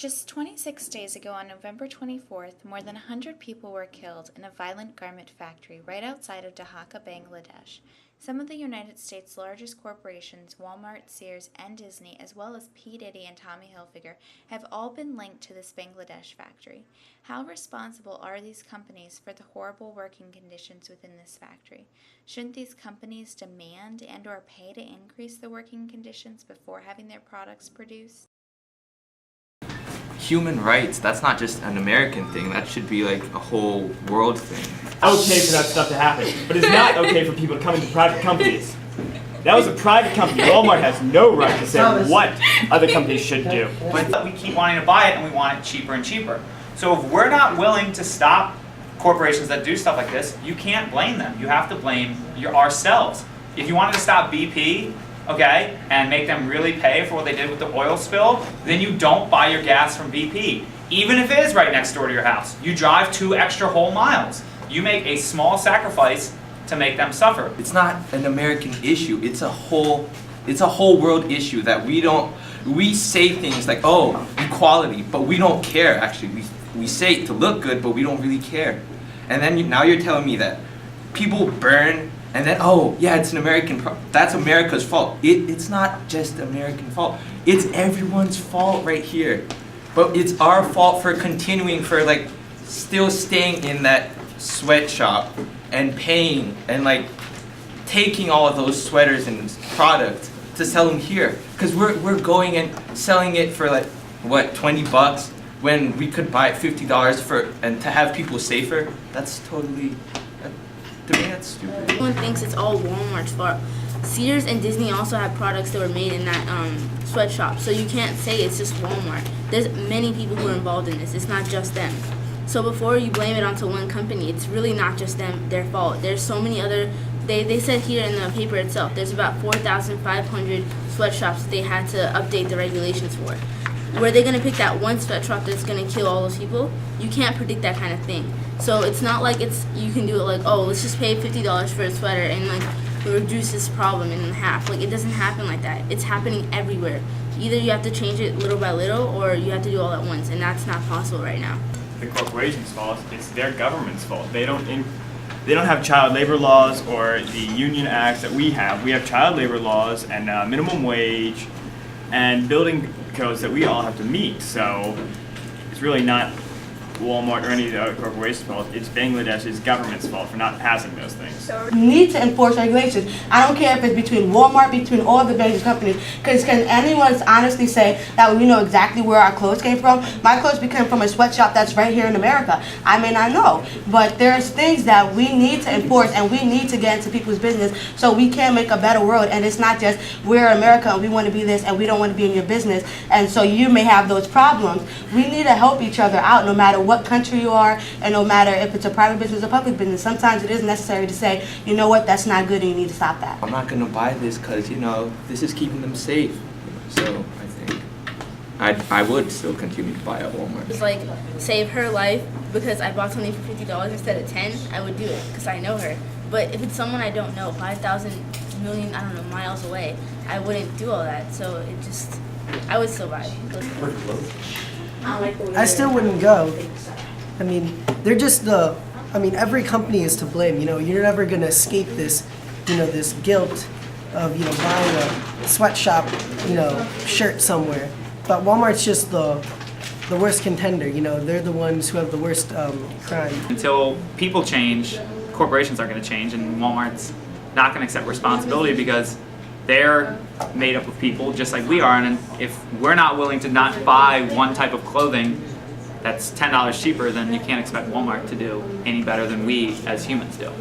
Just 26 days ago on November 24th, more than 100 people were killed in a violent garment factory right outside of Dhaka, Bangladesh. Some of the United States' largest corporations, Walmart, Sears, and Disney, as well as P. Diddy and Tommy Hilfiger, have all been linked to this Bangladesh factory. How responsible are these companies for the horrible working conditions within this factory? Shouldn't these companies demand and/or pay to increase the working conditions before having their products produced? Human rights, that's not just an American thing, that should be like a whole world thing. Okay for that stuff to happen, but it's not okay for people to come into private companies. That was a private company. Walmart has no right to say what other companies should do. But we keep wanting to buy it and we want it cheaper and cheaper. So if we're not willing to stop corporations that do stuff like this, you can't blame them. You have to blame ourselves. If you wanted to stop BP, okay, and make them really pay for what they did with the oil spill, then you don't buy your gas from BP. Even if it is right next door to your house. You drive 2 extra whole miles. You make a small sacrifice to make them suffer. It's not an American issue, it's a whole world issue that we say things like, oh, equality, but we don't care actually. We say it to look good, but we don't really care. And then now you're telling me that people burn. And then, oh, yeah, it's an American problem. That's America's fault. It's not just American fault. It's everyone's fault right here. But it's our fault for continuing, for like still staying in that sweatshop and paying and like taking all of those sweaters and products to sell them here. Because we're going and selling it for like, what, 20 bucks when we could buy it $50 and to have people safer. That's totally... To me, that's stupid. Everyone thinks it's all Walmart's fault. Sears and Disney also have products that were made in that sweatshop, so you can't say it's just Walmart. There's many people who are involved in this. It's not just them. So before you blame it onto one company, it's really not just their fault. There's so many other. They said here in the paper itself, there's about 4,500 sweatshops that they had to update the regulations for. Were they going to pick that one sweatshop that's going to kill all those people? You can't predict that kind of thing. So it's not like you can do it like, oh, let's just pay $50 for a sweater and like reduce this problem in half. Like, it doesn't happen like that. It's happening everywhere. Either you have to change it little by little or you have to do all at once, and that's not possible right now. The corporation's fault. It's their government's fault. They don't have child labor laws or the union acts that we have. We have child labor laws and minimum wage and building codes that we all have to meet. So it's really not Walmart or any of the other corporations' fault. It's Bangladesh's government's fault for not passing those things. We need to enforce regulations. I don't care if it's between Walmart, between all the Bangladesh companies, because can anyone honestly say that we know exactly where our clothes came from? My clothes came from a sweatshop that's right here in America. I may not know, but there's things that we need to enforce and we need to get into people's business so we can make a better world. And it's not just we're America and we want to be this and we don't want to be in your business, and so you may have those problems. We need to help each other out no matter what country you are, and no matter if it's a private business or public business. Sometimes it is necessary to say, you know what, that's not good and you need to stop that. I'm not going to buy this because, this is keeping them safe. So I think I would still continue to buy at Walmart. It's like, save her life because I bought something for $50 instead of $10, I would do it because I know her. But if it's someone I don't know, 5,000 million, miles away, I wouldn't do all that. So I would still buy it. I still wouldn't go. I mean, they're just every company is to blame. You're never going to escape this, this guilt of, buying a sweatshop, shirt somewhere. But Walmart's just the worst contender. They're the ones who have the worst crime. Until people change, corporations aren't going to change, and Walmart's not going to accept responsibility because they're made up of people just like we are, and if we're not willing to not buy one type of clothing that's $10 cheaper, then you can't expect Walmart to do any better than we as humans do.